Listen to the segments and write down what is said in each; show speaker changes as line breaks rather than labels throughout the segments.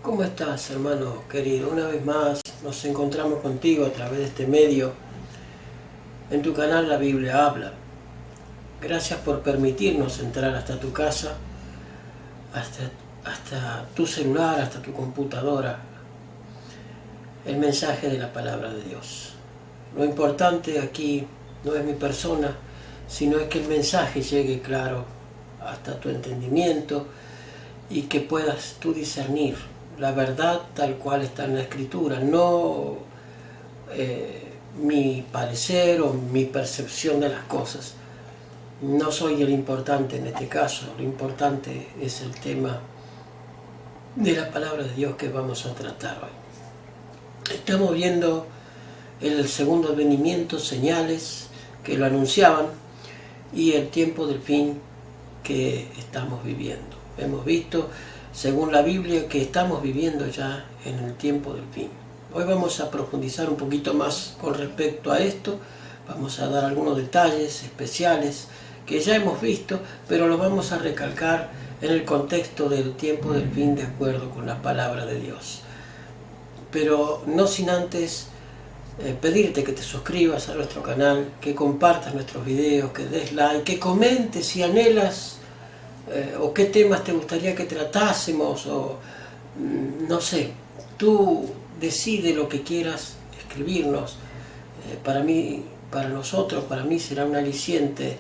¿Cómo estás, hermano querido? Una vez más nos encontramos contigo a través de este medio en tu canal La Biblia Habla. Gracias por permitirnos entrar hasta tu casa, hasta tu celular, hasta tu computadora, el mensaje de la palabra de Dios. Lo importante aquí no es mi persona, sino es que el mensaje llegue claro hasta tu entendimiento y que puedas tú discernir la verdad tal cual está en la Escritura, no mi parecer o mi percepción de las cosas. No soy el importante en este caso, lo importante es el tema de la palabra de Dios que vamos a tratar hoy. Estamos viendo en el segundo advenimiento señales que lo anunciaban y el tiempo del fin que estamos viviendo. Hemos visto, según la Biblia, que estamos viviendo ya en el tiempo del fin. Hoy vamos a profundizar un poquito más con respecto a esto. Vamos a dar algunos detalles especiales que ya hemos visto, pero los vamos a recalcar en el contexto del tiempo del fin de acuerdo con la palabra de Dios. Pero no sin antes pedirte que te suscribas a nuestro canal, que compartas nuestros videos, que des like, que comentes si anhelas o qué temas te gustaría que tratásemos, o no sé, tú decide lo que quieras escribirnos. Para mí, para nosotros, para mí será un aliciente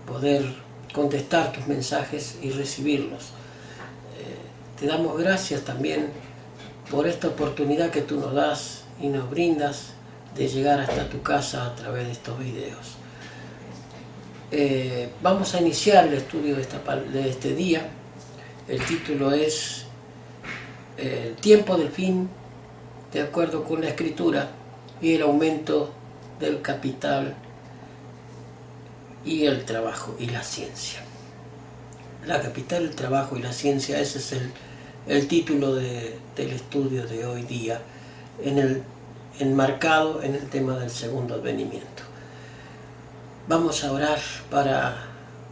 poder contestar tus mensajes y recibirlos. Te damos gracias también por esta oportunidad que tú nos das y nos brindas de llegar hasta tu casa a través de estos videos. Vamos a iniciar el estudio de este día. El título es El tiempo del fin de acuerdo con la Escritura y el aumento del capital y el trabajo y la ciencia. La capital, el trabajo y la ciencia, ese es el título del estudio de hoy día, enmarcado en el tema del segundo advenimiento. Vamos a orar para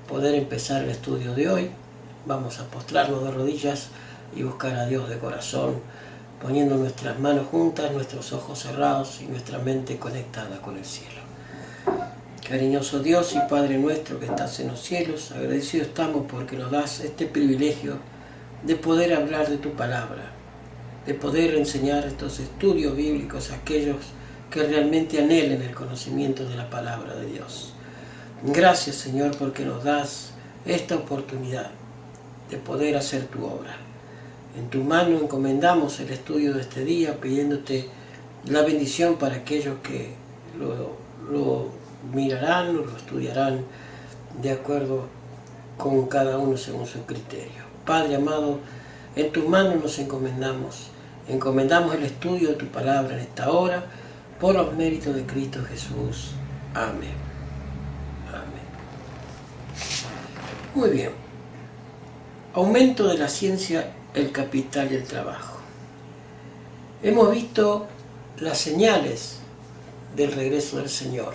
poder empezar el estudio de hoy. Vamos a postrarnos de rodillas y buscar a Dios de corazón, poniendo nuestras manos juntas, nuestros ojos cerrados y nuestra mente conectada con el cielo. Cariñoso Dios y Padre nuestro que estás en los cielos, agradecidos estamos porque nos das este privilegio de poder hablar de tu palabra, de poder enseñar estos estudios bíblicos a aquellos que realmente anhelen el conocimiento de la palabra de Dios. Gracias, Señor, porque nos das esta oportunidad de poder hacer tu obra. En tu mano encomendamos el estudio de este día, pidiéndote la bendición para aquellos que lo mirarán o lo estudiarán de acuerdo con cada uno según su criterio. Padre amado, en tus manos nos encomendamos el estudio de tu palabra en esta hora, por los méritos de Cristo Jesús. Amén. Amén. Muy bien. Aumento de la ciencia, el capital y el trabajo. Hemos visto las señales del regreso del Señor.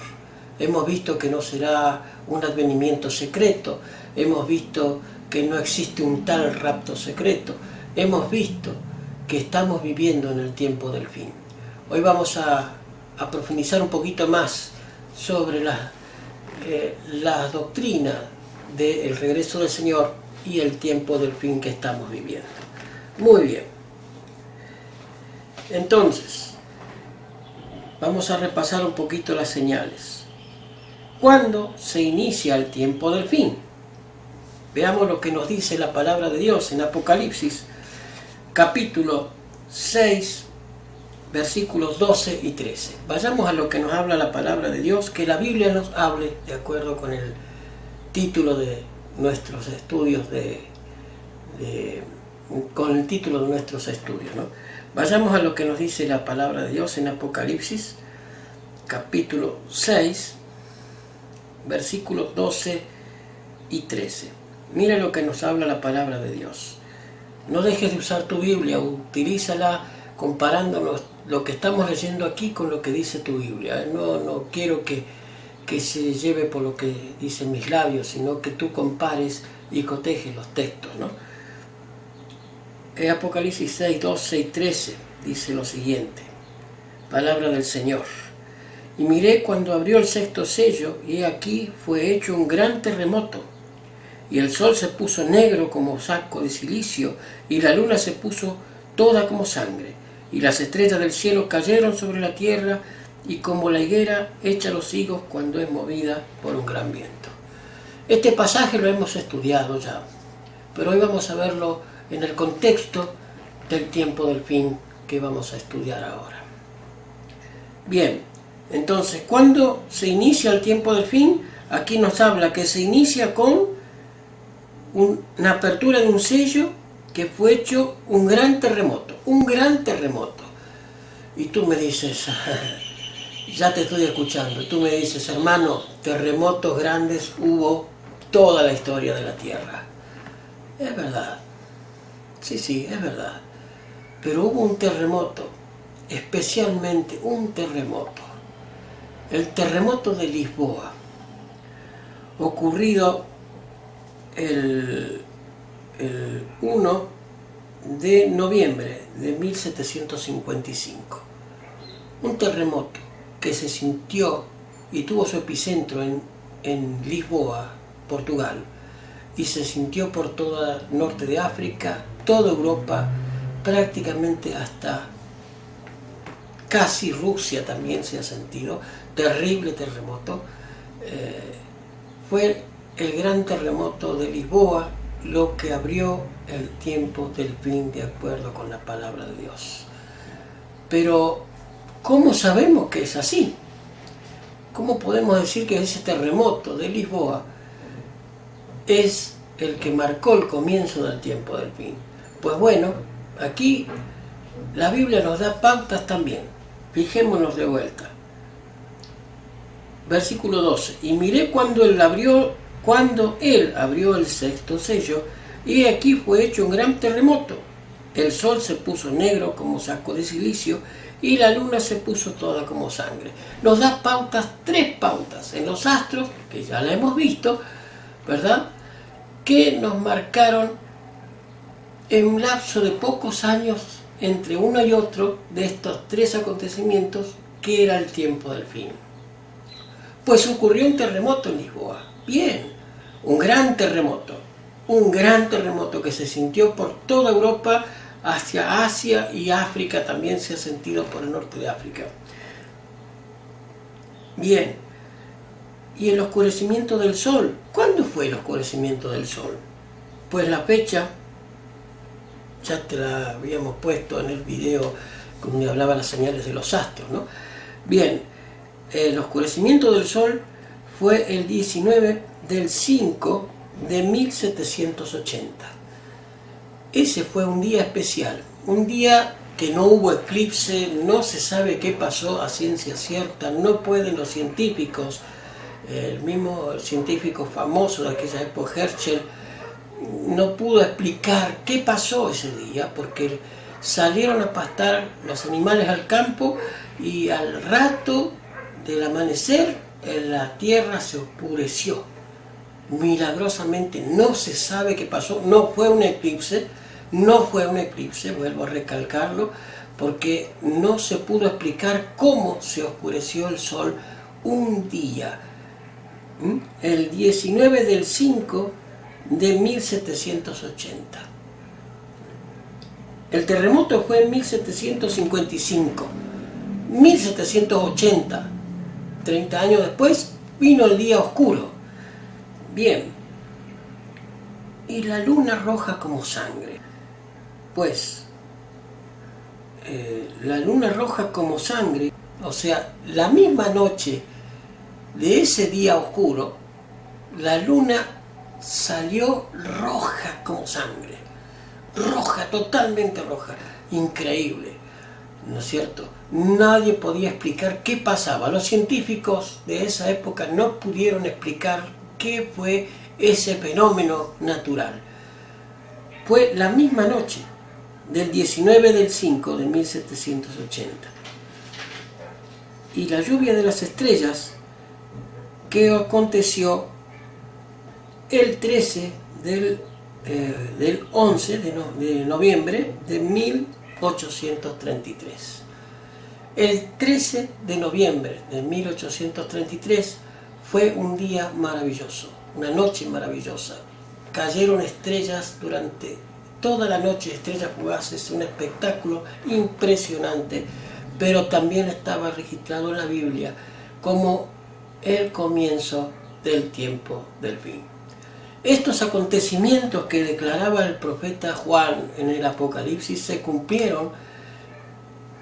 Hemos visto que no será un advenimiento secreto. Hemos visto que no existe un tal rapto secreto. Hemos visto que estamos viviendo en el tiempo del fin. Hoy vamos a profundizar un poquito más sobre la doctrina del regreso del Señor y el tiempo del fin que estamos viviendo. Muy bien. Entonces, vamos a repasar un poquito las señales. ¿Cuándo se inicia el tiempo del fin? Veamos lo que nos dice la palabra de Dios en Apocalipsis, capítulo 6, versículos 12 y 13. Vayamos a lo que nos habla la palabra de Dios, que la Biblia nos hable de acuerdo con el título de nuestros estudios, con el título de nuestros estudios, ¿no? Vayamos a lo que nos dice la palabra de Dios en Apocalipsis, capítulo 6, versículos 12 y 13. Mira lo que nos habla la palabra de Dios. No dejes de usar tu Biblia, utilízala comparando lo que estamos leyendo aquí con lo que dice tu Biblia. No quiero que se lleve por lo que dicen mis labios, sino que tú compares y cotejes los textos, ¿no? Apocalipsis 6, 12 y 13 dice lo siguiente, palabra del Señor. Y miré cuando abrió el sexto sello, y aquí fue hecho un gran terremoto, y el sol se puso negro como saco de cilicio, y la luna se puso toda como sangre, y las estrellas del cielo cayeron sobre la tierra, y como la higuera echa los higos cuando es movida por un gran viento. Este pasaje lo hemos estudiado ya, pero hoy vamos a verlo en el contexto del tiempo del fin que vamos a estudiar ahora. Bien, entonces, ¿cuándo se inicia el tiempo del fin? Aquí nos habla que se inicia con una apertura de un sello que fue hecho un gran terremoto, Y tú me dices, ya te estoy escuchando, tú me dices, hermano, terremotos grandes hubo toda la historia de la Tierra. Es verdad, sí, es verdad. Pero hubo un terremoto, especialmente un terremoto, el terremoto de Lisboa, ocurrido el 1 de noviembre de 1755. Un terremoto que se sintió y tuvo su epicentro en Lisboa, Portugal, y se sintió por toda norte de África, toda Europa, prácticamente hasta casi Rusia también se ha sentido. Terrible terremoto. Fue el gran terremoto de Lisboa lo que abrió el tiempo del fin de acuerdo con la palabra de Dios. Pero, ¿cómo sabemos que es así? ¿Cómo podemos decir que ese terremoto de Lisboa es el que marcó el comienzo del tiempo del fin? Pues bueno, aquí la Biblia nos da pautas también. Fijémonos de vuelta. Versículo 12. Y miré cuando él abrió el sexto sello, y aquí fue hecho un gran terremoto. El sol se puso negro como saco de cilicio, y la luna se puso toda como sangre. Nos da pautas, 3 pautas en los astros, que ya la hemos visto, ¿verdad?, que nos marcaron en un lapso de pocos años entre uno y otro de estos 3 acontecimientos, que era el tiempo del fin. Pues ocurrió un terremoto en Lisboa. Bien, un gran terremoto que se sintió por toda Europa, hacia Asia y África también se ha sentido por el norte de África. Bien, y el oscurecimiento del sol. ¿Cuándo fue el oscurecimiento del sol? Pues la fecha, ya te la habíamos puesto en el video donde hablaba las señales de los astros, ¿no? Bien, el oscurecimiento del sol fue el 19 del 5 de 1780. Ese fue un día especial, un día que no hubo eclipse, no se sabe qué pasó a ciencia cierta, no pueden los científicos, el mismo científico famoso de aquella época, Herschel, no pudo explicar qué pasó ese día, porque salieron a pastar los animales al campo y al rato del amanecer la tierra se oscureció. Milagrosamente no se sabe qué pasó, no fue un eclipse, vuelvo a recalcarlo, porque no se pudo explicar cómo se oscureció el sol un día. El 19 del 5 de 1780. El terremoto fue en 1755. 1780, 30 años después, vino el día oscuro. Bien, y la luna roja como sangre. Pues, la luna roja como sangre, o sea, la misma noche de ese día oscuro, la luna salió roja como sangre. Roja, totalmente roja. Increíble, ¿no es cierto? Nadie podía explicar qué pasaba. Los científicos de esa época no pudieron explicar qué fue ese fenómeno natural. Fue la misma noche del 19 del 5 de 1780. Y la lluvia de las estrellas que aconteció el 13 del del 11 de noviembre de 1833. El 13 de noviembre de 1833 fue un día maravilloso, una noche maravillosa. Cayeron estrellas durante toda la noche, estrellas fugaces, un espectáculo impresionante, pero también estaba registrado en la Biblia como el comienzo del tiempo del fin. Estos acontecimientos que declaraba el profeta Juan en el Apocalipsis se cumplieron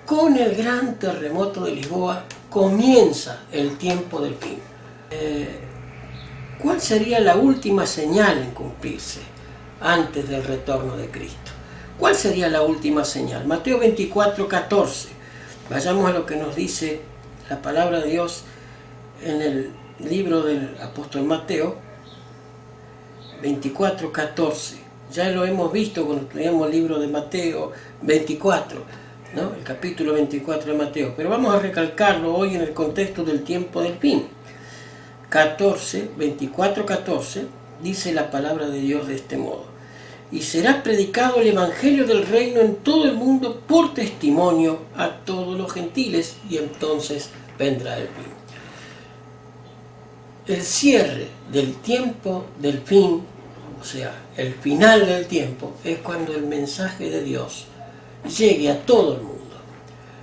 con el gran terremoto de Lisboa. Comienza el tiempo del fin. ¿Cuál sería la última señal en cumplirse antes del retorno de Cristo? ¿Cuál sería la última señal? Mateo 24:14. Vayamos a lo que nos dice la palabra de Dios en el libro del apóstol Mateo 24:14. Ya lo hemos visto cuando estudiamos el libro de Mateo 24, ¿no? El capítulo 24 de Mateo, pero vamos a recalcarlo hoy en el contexto del tiempo del fin. 24:14 dice la palabra de Dios de este modo: y será predicado el evangelio del reino en todo el mundo por testimonio a todos los gentiles, y entonces vendrá el fin. El cierre del tiempo del fin, o sea, el final del tiempo, es cuando el mensaje de Dios llegue a todo el mundo.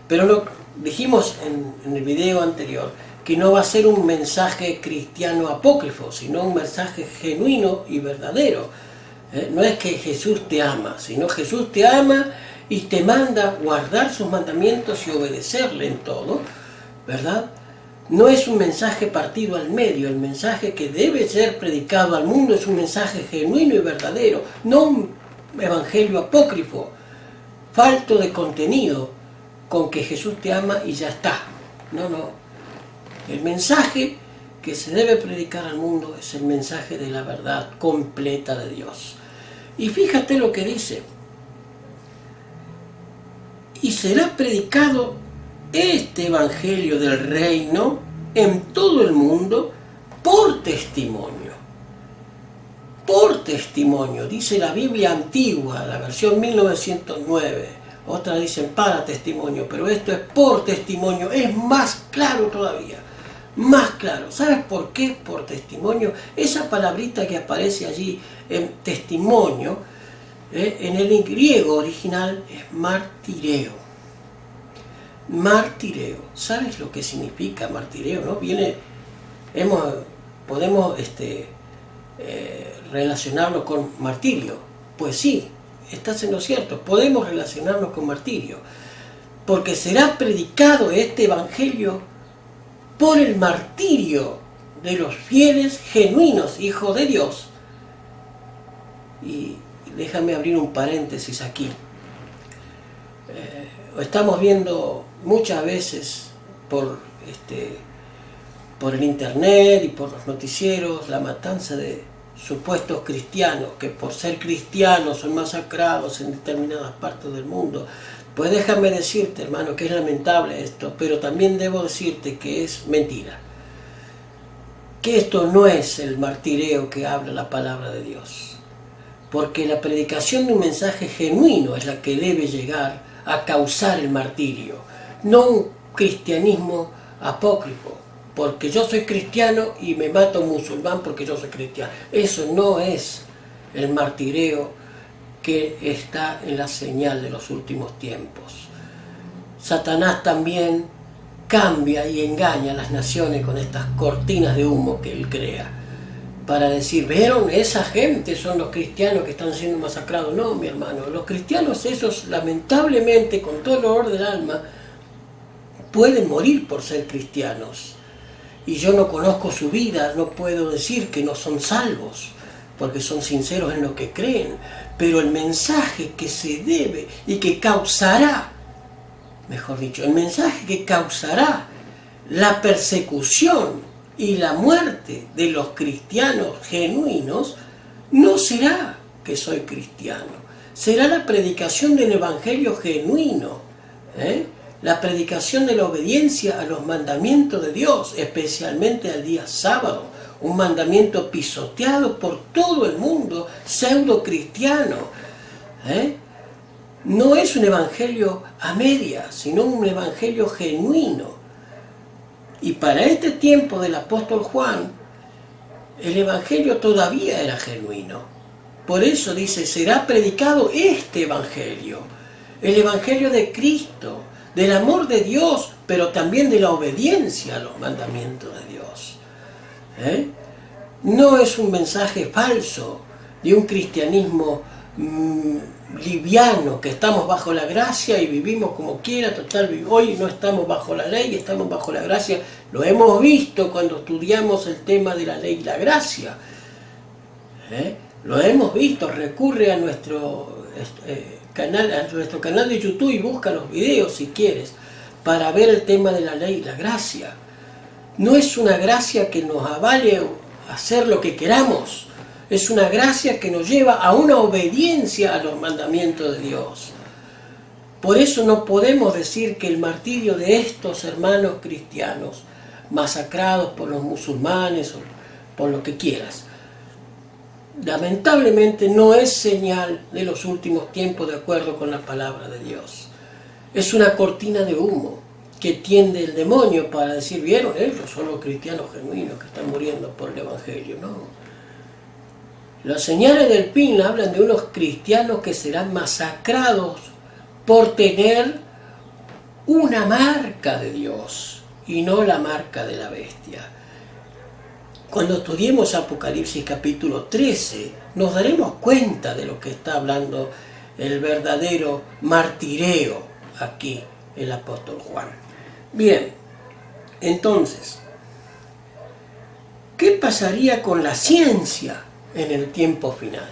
Pero lo dijimos en el video anterior, que no va a ser un mensaje cristiano apócrifo, sino un mensaje genuino y verdadero. No es que Jesús te ama, sino Jesús te ama y te manda guardar sus mandamientos y obedecerle en todo, ¿verdad? No es un mensaje partido al medio. El mensaje que debe ser predicado al mundo es un mensaje genuino y verdadero, no un evangelio apócrifo, falto de contenido, con que Jesús te ama y ya está. No. El mensaje que se debe predicar al mundo es el mensaje de la verdad completa de Dios. Y fíjate lo que dice: y será predicado este evangelio del reino en todo el mundo por testimonio. Por testimonio, dice la Biblia antigua, la versión 1909. Otras dicen para testimonio, pero esto es por testimonio. Es más claro todavía. Más claro. ¿Sabes por qué por testimonio? Esa palabrita que aparece allí en testimonio, en el griego original es martireo. Martireo. ¿Sabes lo que significa martireo? ¿No? Podemos relacionarlo con martirio. Pues sí, estás en lo cierto. Podemos relacionarlo con martirio. Porque será predicado este evangelio por el martirio de los fieles genuinos hijos de Dios. Y déjame abrir un paréntesis aquí. Estamos viendo muchas veces por el internet y por los noticieros la matanza de supuestos cristianos que por ser cristianos son masacrados en determinadas partes del mundo. Pues déjame decirte, hermano, que es lamentable esto, pero también debo decirte que es mentira. Que esto no es el martireo que habla la palabra de Dios. Porque la predicación de un mensaje genuino es la que debe llegar a causar el martirio. No un cristianismo apócrifo. Porque yo soy cristiano y me mato un musulmán porque yo soy cristiano. Eso no es el martireo que está en la señal de los últimos tiempos. Satanás también cambia y engaña a las naciones con estas cortinas de humo que él crea, para decir, ¿vieron? Esa gente son los cristianos que están siendo masacrados. No, mi hermano, los cristianos esos, lamentablemente, con todo el dolor del alma, pueden morir por ser cristianos. Y yo no conozco su vida, no puedo decir que no son salvos, porque son sinceros en lo que creen. Pero el mensaje que se debe y que causará, mejor dicho, el mensaje que causará la persecución y la muerte de los cristianos genuinos, no será que soy cristiano, será la predicación del evangelio genuino, la predicación de la obediencia a los mandamientos de Dios, especialmente al día sábado, un mandamiento pisoteado por todo el mundo, pseudo cristiano. No es un evangelio a medias, sino un evangelio genuino. Y para este tiempo del apóstol Juan, el evangelio todavía era genuino. Por eso dice, será predicado este evangelio, el evangelio de Cristo, del amor de Dios, pero también de la obediencia a los mandamientos de Dios. No es un mensaje falso de un cristianismo liviano, que estamos bajo la gracia y vivimos como quiera, total, hoy no estamos bajo la ley, estamos bajo la gracia. Lo hemos visto cuando estudiamos el tema de la ley y la gracia. Lo hemos visto, recurre a nuestro canal de YouTube y busca los videos si quieres, para ver el tema de la ley y la gracia. No es una gracia que nos avale a hacer lo que queramos, es una gracia que nos lleva a una obediencia a los mandamientos de Dios. Por eso no podemos decir que el martirio de estos hermanos cristianos, masacrados por los musulmanes o por lo que quieras, lamentablemente no es señal de los últimos tiempos de acuerdo con la palabra de Dios. Es una cortina de humo que tiende el demonio para decir, ¿vieron? Ellos son los cristianos genuinos que están muriendo por el evangelio. No. Las señales del fin hablan de unos cristianos que serán masacrados por tener una marca de Dios y no la marca de la bestia. Cuando estudiemos Apocalipsis capítulo 13, nos daremos cuenta de lo que está hablando el verdadero martireo aquí el apóstol Juan. Bien, entonces, ¿qué pasaría con la ciencia en el tiempo final?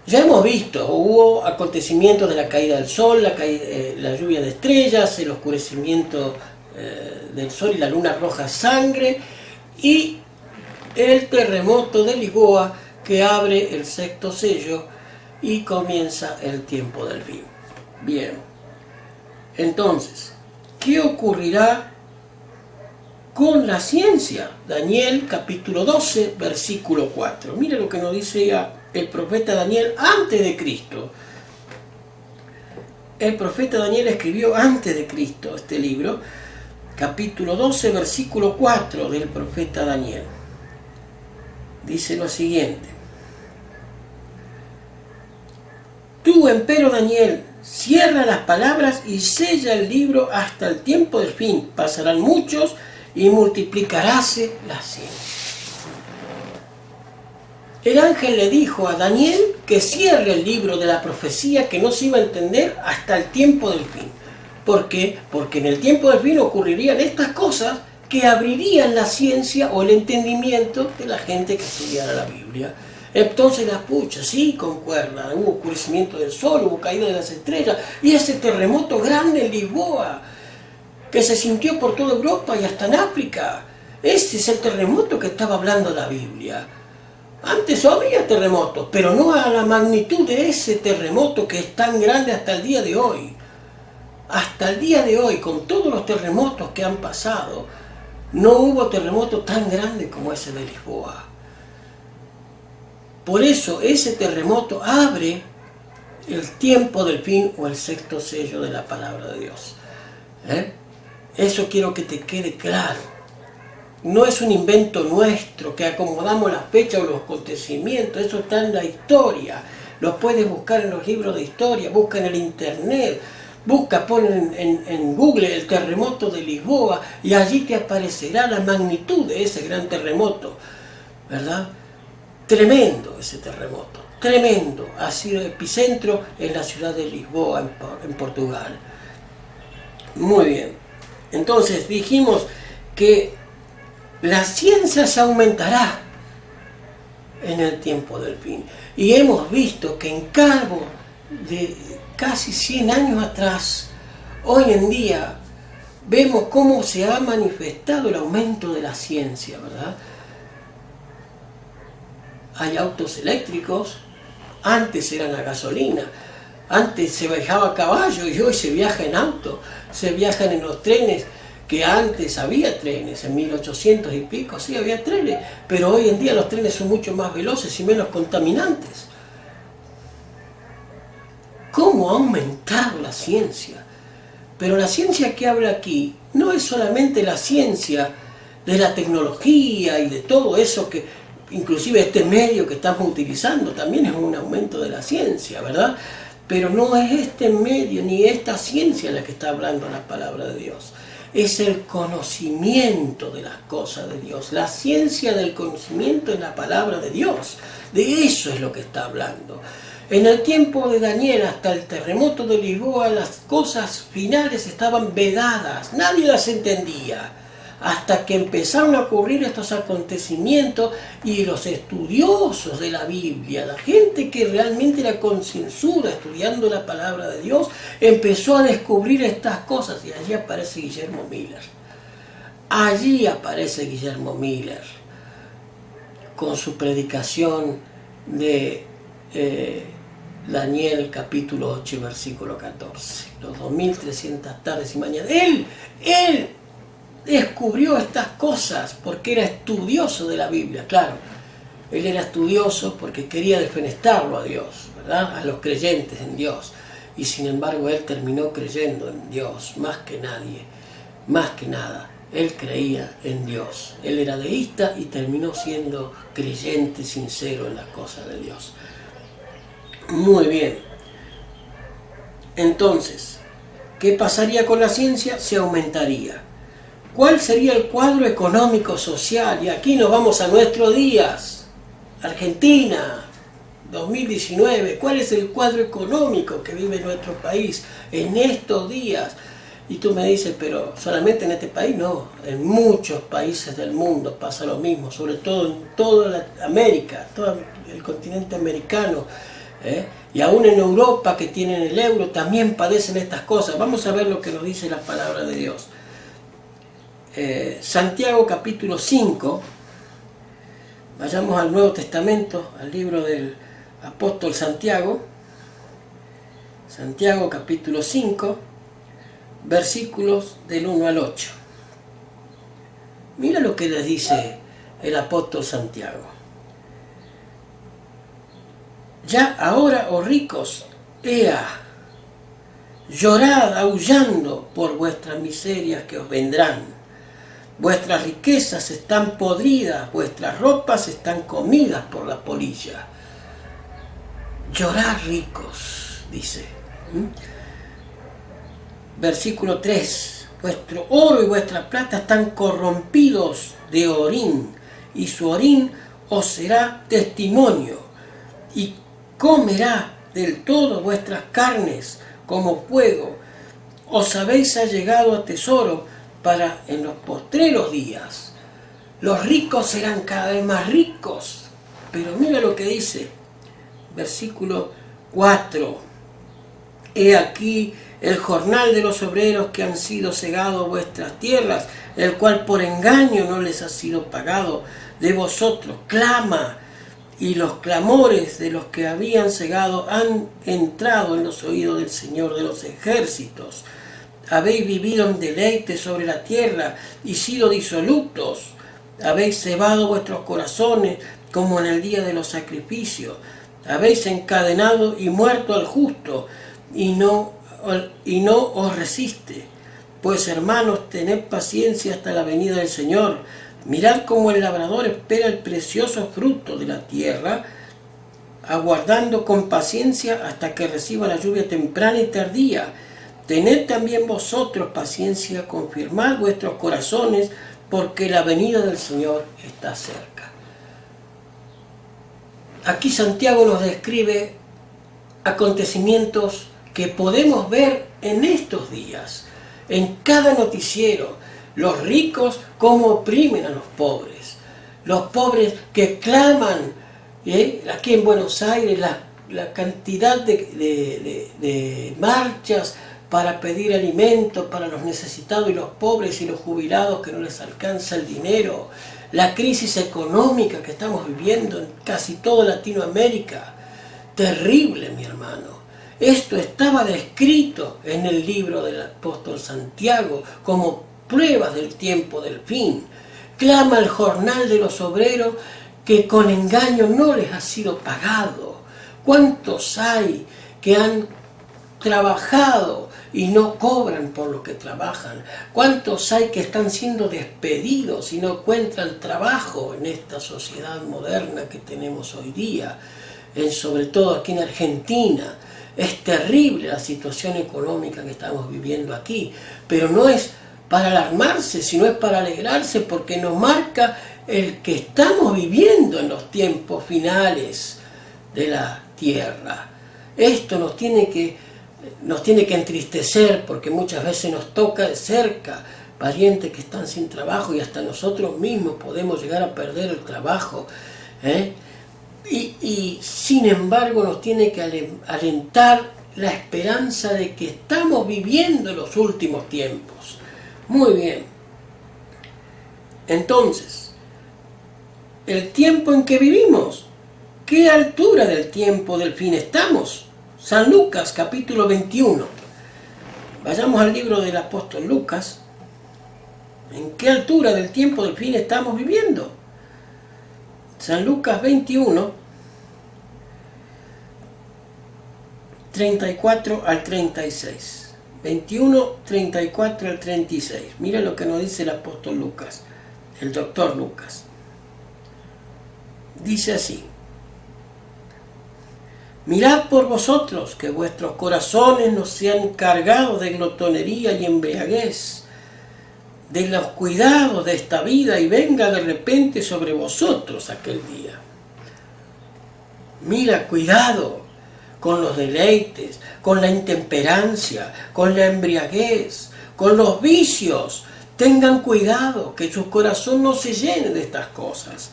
Ya hemos visto, hubo acontecimientos de la caída del sol, la lluvia de estrellas, el oscurecimiento del sol y la luna roja sangre, y el terremoto de Lisboa que abre el sexto sello y comienza el tiempo del fin. Bien, entonces, ¿qué ocurrirá con la ciencia? Daniel capítulo 12, versículo 4. Mira lo que nos dice el profeta Daniel antes de Cristo. El profeta Daniel escribió antes de Cristo este libro, capítulo 12, versículo 4 del profeta Daniel. Dice lo siguiente: Tú, empero Daniel, cierra las palabras y sella el libro hasta el tiempo del fin. Pasarán muchos y multiplicaráse la ciencia. El ángel le dijo a Daniel que cierre el libro de la profecía, que no se iba a entender hasta el tiempo del fin. ¿Por qué? Porque en el tiempo del fin ocurrirían estas cosas que abrirían la ciencia o el entendimiento de la gente que estudiara la Biblia. Entonces la pucha, sí, concuerda, hubo oscurecimiento del sol, hubo caída de las estrellas, y ese terremoto grande en Lisboa, que se sintió por toda Europa y hasta en África. Ese es el terremoto que estaba hablando la Biblia. Antes había terremotos, pero no a la magnitud de ese terremoto que es tan grande hasta el día de hoy. Hasta el día de hoy, con todos los terremotos que han pasado, no hubo terremoto tan grande como ese de Lisboa. Por eso ese terremoto abre el tiempo del fin o el sexto sello de la palabra de Dios. Eso quiero que te quede claro. No es un invento nuestro que acomodamos la fecha o los acontecimientos. Eso está en la historia. Lo puedes buscar en los libros de historia, busca en el internet. Pon en Google el terremoto de Lisboa y allí te aparecerá la magnitud de ese gran terremoto, ¿verdad? Tremendo ese terremoto, tremendo. Ha sido epicentro en la ciudad de Lisboa, en Portugal. Muy bien. Entonces dijimos que la ciencia se aumentará en el tiempo del fin. Y hemos visto que en cargo de casi 100 años atrás, hoy en día, vemos cómo se ha manifestado el aumento de la ciencia, ¿verdad? Hay autos eléctricos, antes eran a gasolina, antes se viajaba a caballo y hoy se viaja en auto, se viajan en los trenes que antes había trenes, en 1800 y pico, sí había trenes, pero hoy en día los trenes son mucho más veloces y menos contaminantes. ¿Cómo ha aumentado la ciencia? Pero la ciencia que habla aquí no es solamente la ciencia de la tecnología y de todo eso que, inclusive este medio que estamos utilizando, también es un aumento de la ciencia, ¿verdad? Pero no es este medio ni esta ciencia la que está hablando la palabra de Dios. Es el conocimiento de las cosas de Dios. La ciencia del conocimiento en la palabra de Dios. De eso es lo que está hablando. En el tiempo de Daniel, hasta el terremoto de Lisboa, las cosas finales estaban vedadas. Nadie las entendía. Hasta que empezaron a ocurrir estos acontecimientos y los estudiosos de la Biblia, la gente que realmente era concienzuda estudiando la palabra de Dios, empezó a descubrir estas cosas y allí aparece Guillermo Miller. Allí aparece Guillermo Miller con su predicación de Daniel capítulo 8 versículo 14. Los 2300 tardes y mañanas. Él descubrió estas cosas porque era estudioso de la Biblia, claro. Él era estudioso porque quería defenestarlo a Dios, ¿verdad? A los creyentes en Dios. Y sin embargo él terminó creyendo en Dios, más que nadie, más que nada. Él creía en Dios. Él era deísta y terminó siendo creyente, sincero en las cosas de Dios. Muy bien. Entonces, ¿qué pasaría con la ciencia? Se aumentaría. ¿Cuál sería el cuadro económico social? Y aquí nos vamos a nuestros días. Argentina, 2019. ¿Cuál es el cuadro económico que vive nuestro país en estos días? Y tú me dices, pero solamente en este país, no. En muchos países del mundo pasa lo mismo, sobre todo en toda América, todo el continente americano. Y aún en Europa, que tienen el euro, también padecen estas cosas. Vamos a ver lo que nos dice la palabra de Dios. Santiago capítulo 5, vayamos al Nuevo Testamento, al libro del apóstol Santiago. Santiago capítulo 5, versículos del 1 al 8. Mira lo que le dice el apóstol Santiago. Ya ahora, oh ricos, ea, llorad aullando por vuestras miserias que os vendrán. Vuestras riquezas están podridas, vuestras ropas están comidas por la polilla. Llorad ricos, dice. Versículo 3. Vuestro oro y vuestra plata están corrompidos de orín, y su orín os será testimonio, y comerá del todo vuestras carnes como fuego. Os habéis allegado a tesoro para en los postreros días. Los ricos serán cada vez más ricos. Pero mira lo que dice, versículo 4. He aquí el jornal de los obreros que han sido cegados vuestras tierras, el cual por engaño no les ha sido pagado de vosotros. Clama, y los clamores de los que habían cegado han entrado en los oídos del Señor de los ejércitos. Habéis vivido en deleite sobre la tierra y sido disolutos. Habéis cebado vuestros corazones como en el día de los sacrificios. Habéis encadenado y muerto al justo y no os resiste. Pues hermanos, tened paciencia hasta la venida del Señor. Mirad cómo el labrador espera el precioso fruto de la tierra, aguardando con paciencia hasta que reciba la lluvia temprana y tardía. Tened también vosotros paciencia, confirmad vuestros corazones, porque la venida del Señor está cerca. Aquí Santiago nos describe acontecimientos que podemos ver en estos días, en cada noticiero. Los ricos cómo oprimen a los pobres que claman. Aquí en Buenos Aires la cantidad de marchas para pedir alimento para los necesitados y los pobres y los jubilados que no les alcanza el dinero, la crisis económica que estamos viviendo en casi toda Latinoamérica, terrible, mi hermano. Esto estaba descrito en el libro del apóstol Santiago como pruebas del tiempo del fin. Clama el jornal de los obreros que con engaño no les ha sido pagado. ¿Cuántos hay que han trabajado y no cobran por lo que trabajan? ¿Cuántos hay que están siendo despedidos y no encuentran trabajo en esta sociedad moderna que tenemos hoy día? Sobre todo aquí en Argentina. Es terrible la situación económica que estamos viviendo aquí, pero no es para alarmarse, sino es para alegrarse, porque nos marca el que estamos viviendo en los tiempos finales de la tierra. Esto nos tiene que entristecer, porque muchas veces nos toca de cerca parientes que están sin trabajo, y hasta nosotros mismos podemos llegar a perder el trabajo, y sin embargo nos tiene que alentar la esperanza de que estamos viviendo los últimos tiempos. Muy bien. Entonces, el tiempo en que vivimos, ¿qué altura del tiempo del fin estamos? San Lucas, capítulo 21. Vayamos al libro del apóstol Lucas. ¿En qué altura del tiempo del fin estamos viviendo? San Lucas 21, 34 al 36. 21, 34 al 36. Mira lo que nos dice el apóstol Lucas, el doctor Lucas. Dice así: mirad por vosotros que vuestros corazones no sean cargados de glotonería y embriaguez, de los cuidados de esta vida, y venga de repente sobre vosotros aquel día. Mira, cuidado con los deleites, con la intemperancia, con la embriaguez, con los vicios. Tengan cuidado que su corazón no se llene de estas cosas.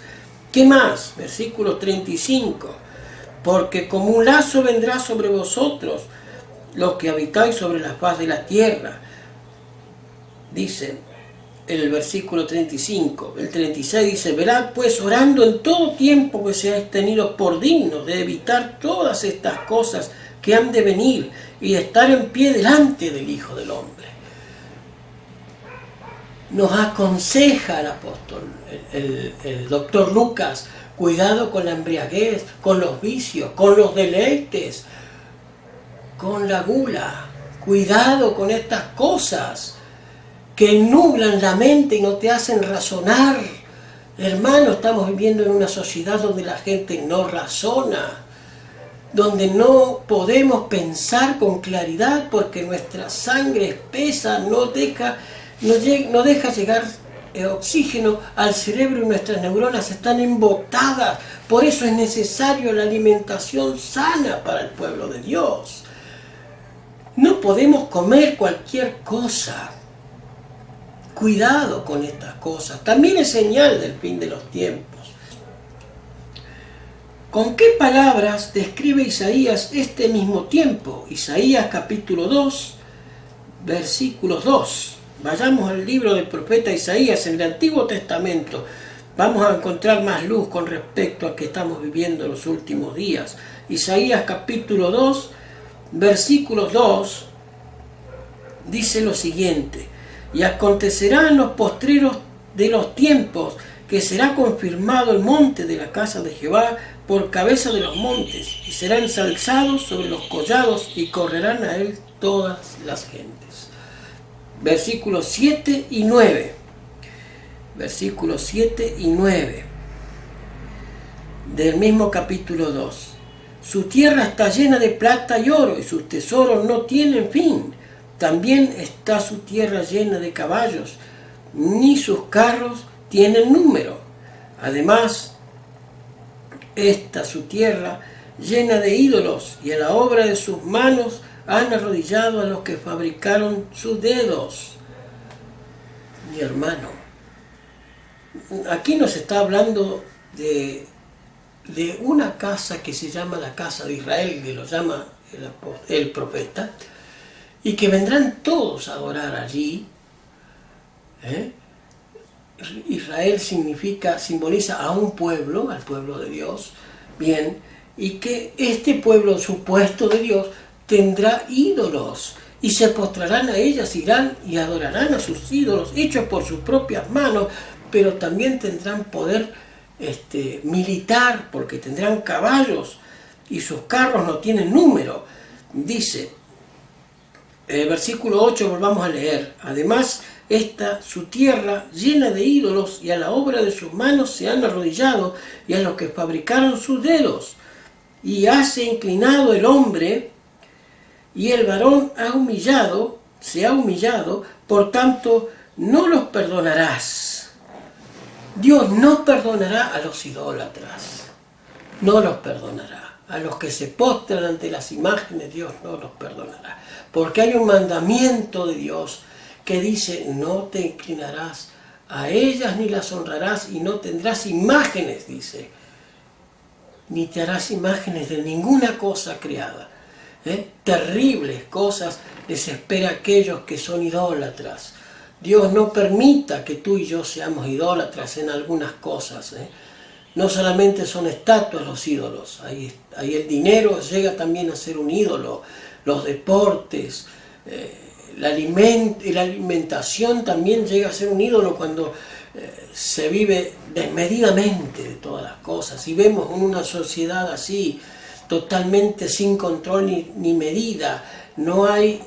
¿Qué más? Versículo 35. Porque como un lazo vendrá sobre vosotros los que habitáis sobre la faz de la tierra. Dice el versículo 35. El 36 dice: velad pues orando en todo tiempo que seáis tenidos por dignos de evitar todas estas cosas que han de venir y de estar en pie delante del Hijo del Hombre. Nos aconseja el apóstol, el doctor Lucas: cuidado con la embriaguez, con los vicios, con los deleites, con la gula. Cuidado con estas cosas que nublan la mente y no te hacen razonar. Hermano, estamos viviendo en una sociedad donde la gente no razona, donde no podemos pensar con claridad porque nuestra sangre espesa no deja llegar oxígeno al cerebro y nuestras neuronas están embotadas. Por eso es necesario la alimentación sana para el pueblo de Dios. No podemos comer cualquier cosa. Cuidado con estas cosas. También es señal del fin de los tiempos. ¿Con qué palabras describe Isaías este mismo tiempo? Isaías capítulo 2, versículos 2. Vayamos al libro del profeta Isaías en el Antiguo Testamento. Vamos a encontrar más luz con respecto a que estamos viviendo en los últimos días. Isaías capítulo 2, versículos 2, dice lo siguiente: y acontecerá en los postreros de los tiempos que será confirmado el monte de la casa de Jehová por cabeza de los montes, y será ensalzado sobre los collados, y correrán a él todas las gentes. Versículos 7 y 9. Versículos 7 y 9 del mismo capítulo 2. Su tierra está llena de plata y oro, y sus tesoros no tienen fin. También está su tierra llena de caballos, ni sus carros tienen número. Además, está su tierra llena de ídolos, y a la obra de sus manos han arrodillado a los que fabricaron sus dedos. Mi hermano, aquí nos está hablando de una casa que se llama la casa de Israel, que lo llama el profeta, y que vendrán todos a adorar allí. Israel simboliza a un pueblo, al pueblo de Dios, bien, y que este pueblo supuesto de Dios tendrá ídolos, y se postrarán a ellas, irán y adorarán a sus ídolos, hechos por sus propias manos, pero también tendrán poder militar, porque tendrán caballos, y sus carros no tienen número. Dice, versículo 8, volvamos a leer. Además, su tierra llena de ídolos, y a la obra de sus manos se han arrodillado, y a los que fabricaron sus dedos. Y hace inclinado el hombre, y el varón se ha humillado, por tanto no los perdonarás. Dios no perdonará a los idólatras, no los perdonará. A los que se postran ante las imágenes, Dios no los perdonará. Porque hay un mandamiento de Dios que dice, no te inclinarás a ellas ni las honrarás, y no tendrás imágenes, dice, ni te harás imágenes de ninguna cosa creada. Terribles cosas les espera a aquellos que son idólatras. Dios no permita que tú y yo seamos idólatras en algunas cosas. No solamente son estatuas los ídolos, ahí el dinero llega también a ser un ídolo, los deportes, la alimentación también llega a ser un ídolo cuando se vive desmedidamente de todas las cosas. Y vemos en una sociedad así, totalmente sin control ni medida, no hay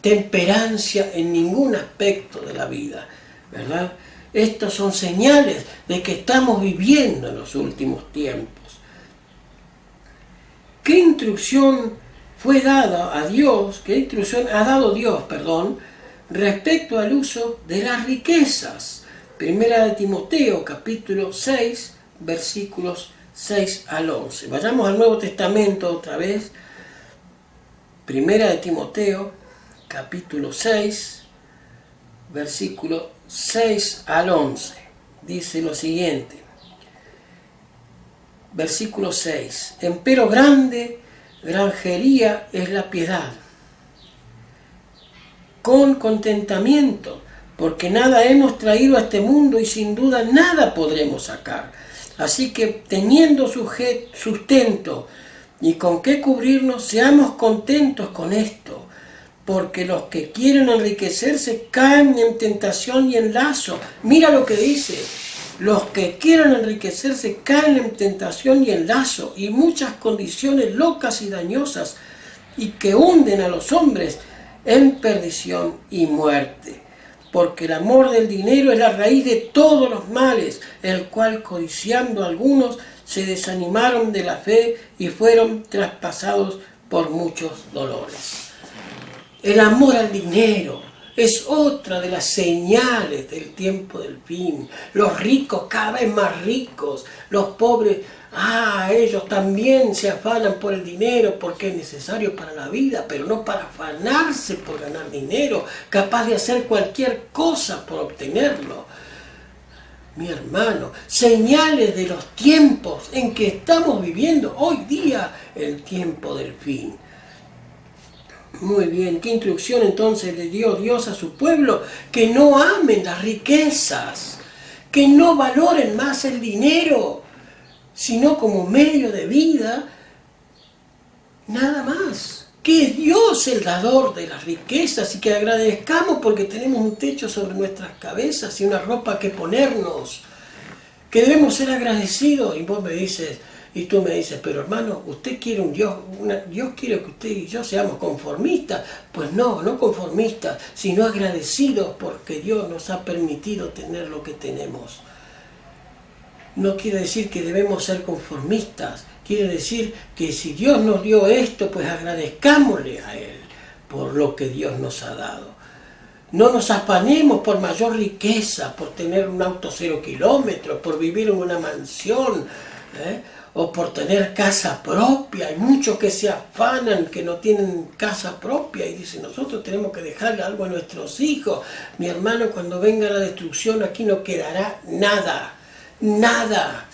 temperancia en ningún aspecto de la vida, ¿verdad? Estos son señales de que estamos viviendo en los últimos tiempos. ¿Qué instrucción fue dada a Dios? ¿Qué instrucción ha dado Dios, respecto al uso de las riquezas? Primera de Timoteo, capítulo 6, versículos 6 al 11. Vayamos al Nuevo Testamento otra vez. Primera de Timoteo, capítulo 6, versículo 6 al 11. Dice lo siguiente. Versículo 6. Empero grande granjería es la piedad, con contentamiento, porque nada hemos traído a este mundo y sin duda nada podremos sacar. Así que teniendo sustento y con qué cubrirnos, seamos contentos con esto, porque los que quieren enriquecerse caen en tentación y en lazo. Mira lo que dice, los que quieren enriquecerse caen en tentación y en lazo, y muchas condiciones locas y dañosas, y que hunden a los hombres en perdición y muerte. Porque el amor del dinero es la raíz de todos los males, el cual codiciando algunos se desanimaron de la fe y fueron traspasados por muchos dolores. El amor al dinero es otra de las señales del tiempo del fin. Los ricos cada vez más ricos, los pobres, ellos también se afanan por el dinero porque es necesario para la vida, pero no para afanarse por ganar dinero, capaz de hacer cualquier cosa por obtenerlo. Mi hermano, señales de los tiempos en que estamos viviendo hoy día, el tiempo del fin. Muy bien, ¿qué instrucción entonces le dio Dios a su pueblo? Que no amen las riquezas, que no valoren más el dinero, sino como medio de vida, nada más. Que es Dios el dador de las riquezas y que agradezcamos porque tenemos un techo sobre nuestras cabezas y una ropa que ponernos. Que debemos ser agradecidos. Y vos me dices, y tú me dices, pero hermano, usted quiere un Dios, Dios quiere que usted y yo seamos conformistas. Pues no conformistas, sino agradecidos porque Dios nos ha permitido tener lo que tenemos. No quiere decir que debemos ser conformistas, quiere decir que si Dios nos dio esto, pues agradezcámosle a Él por lo que Dios nos ha dado. No nos afanemos por mayor riqueza, por tener un auto 0 kilómetros, por vivir en una mansión, o por tener casa propia. Hay muchos que se afanan, que no tienen casa propia y dicen, nosotros tenemos que dejarle algo a nuestros hijos. Mi hermano, cuando venga la destrucción, aquí no quedará nada. Nada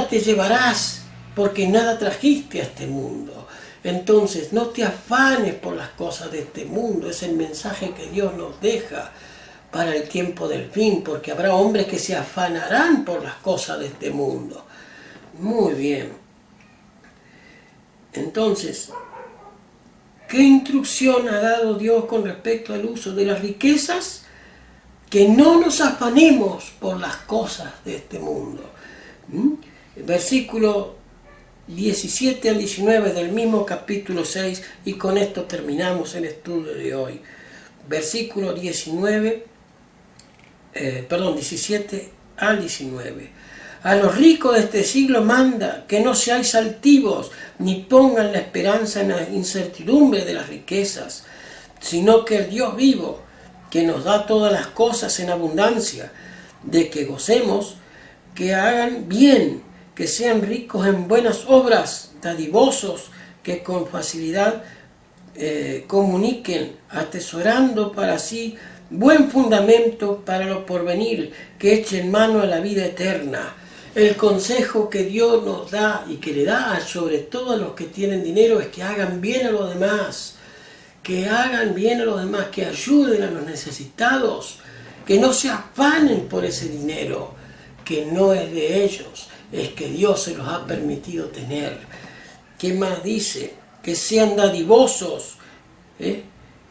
te llevarás, porque nada trajiste a este mundo. Entonces no te afanes por las cosas de este mundo. Es el mensaje que Dios nos deja para el tiempo del fin, porque habrá hombres que se afanarán por las cosas de este mundo. Muy bien. Entonces, ¿Qué instrucción ha dado Dios con respecto al uso de las riquezas? Que no nos afanemos por las cosas de este mundo. Versículo 17 al 19 del mismo capítulo 6, y con esto terminamos el estudio de hoy. Versículo 17 al 19. A los ricos de este siglo manda que no seáis altivos, ni pongan la esperanza en la incertidumbre de las riquezas, sino que el Dios vivo, que nos da todas las cosas en abundancia, de que gocemos, que hagan bien, que sean ricos en buenas obras, dadivosos, que con facilidad comuniquen, atesorando para sí buen fundamento para lo porvenir, que echen mano a la vida eterna. El consejo que Dios nos da y que le da sobre todo a los que tienen dinero es que hagan bien a los demás, que hagan bien a los demás, que ayuden a los necesitados, que no se afanen por ese dinero, que no es de ellos, es que Dios se los ha permitido tener. ¿Qué más dice? Que sean dadivosos,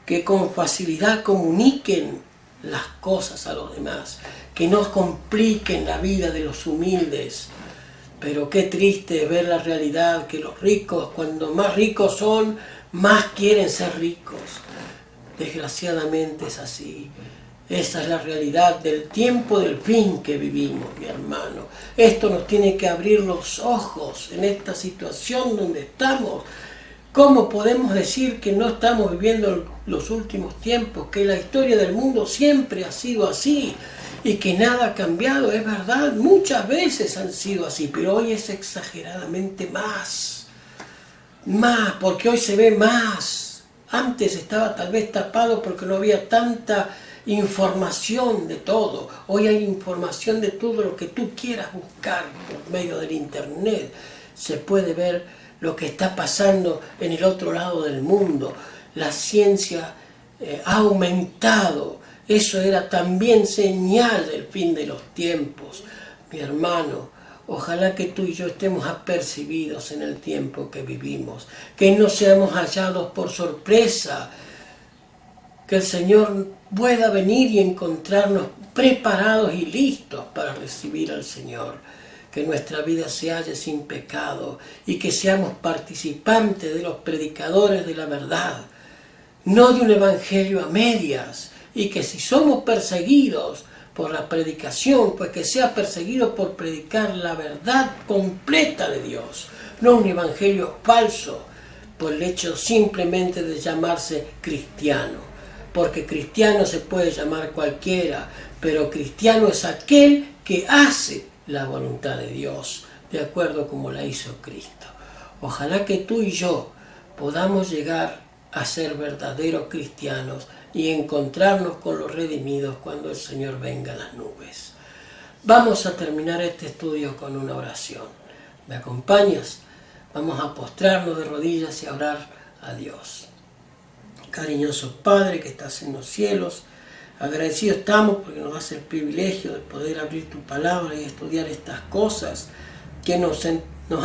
que con facilidad comuniquen las cosas a los demás, que no compliquen la vida de los humildes. Pero qué triste es ver la realidad, que los ricos, cuando más ricos son, más quieren ser ricos. Desgraciadamente es así. Esa es la realidad del tiempo del fin que vivimos, mi hermano. Esto nos tiene que abrir los ojos en esta situación donde estamos. ¿Cómo podemos decir que no estamos viviendo los últimos tiempos? Que la historia del mundo siempre ha sido así y que nada ha cambiado. Es verdad, muchas veces han sido así, pero hoy es exageradamente más, porque hoy se ve más. Antes estaba tal vez tapado porque no había tanta información de todo. Hoy hay información de todo lo que tú quieras buscar por medio del internet. Se puede ver lo que está pasando en el otro lado del mundo. La ciencia ha aumentado. Eso era también señal del fin de los tiempos. Mi hermano, ojalá que tú y yo estemos apercibidos en el tiempo que vivimos, que no seamos hallados por sorpresa, que el Señor pueda venir y encontrarnos preparados y listos para recibir al Señor, que nuestra vida se halle sin pecado y que seamos participantes de los predicadores de la verdad, no de un evangelio a medias, y que si somos perseguidos por la predicación, pues que sea perseguido por predicar la verdad completa de Dios, no un evangelio falso por el hecho simplemente de llamarse cristiano, porque cristiano se puede llamar cualquiera, pero cristiano es aquel que hace la voluntad de Dios, de acuerdo como la hizo Cristo. Ojalá que tú y yo podamos llegar a ser verdaderos cristianos y encontrarnos con los redimidos cuando el Señor venga a las nubes. Vamos a terminar este estudio con una oración. ¿Me acompañas? Vamos a postrarnos de rodillas y a orar a Dios. Cariñoso Padre que estás en los cielos, agradecidos estamos porque nos das el privilegio de poder abrir tu palabra y estudiar estas cosas que nos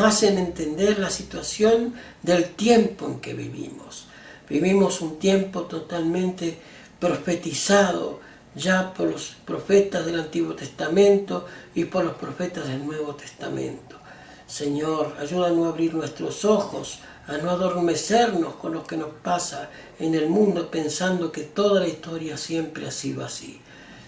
hacen entender la situación del tiempo en que vivimos. Vivimos un tiempo totalmente profetizado ya por los profetas del Antiguo Testamento y por los profetas del Nuevo Testamento. Señor, ayúdanos a abrir nuestros ojos, a no adormecernos con lo que nos pasa en el mundo pensando que toda la historia siempre ha sido así.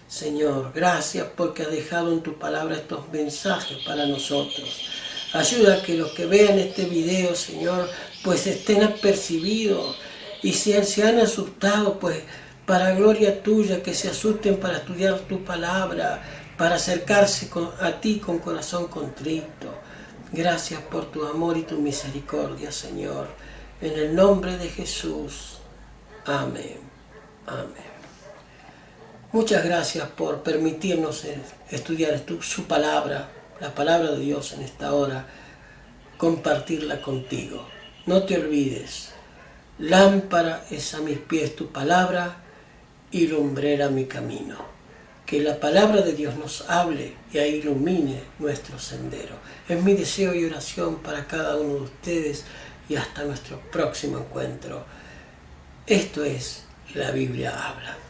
Señor, gracias porque has dejado en tu palabra estos mensajes para nosotros. Ayuda a que los que vean este video, Señor, pues estén apercibidos y si se han asustado, pues para gloria tuya, que se asusten para estudiar tu palabra, para acercarse a ti con corazón contrito. Gracias por tu amor y tu misericordia, Señor. En el nombre de Jesús. Amén. Amén. Muchas gracias por permitirnos estudiar su palabra, la palabra de Dios en esta hora, compartirla contigo. No te olvides, lámpara es a mis pies tu palabra y lumbrera mi camino. Que la palabra de Dios nos hable y ilumine nuestro sendero. Es mi deseo y oración para cada uno de ustedes y hasta nuestro próximo encuentro. Esto es, la Biblia habla.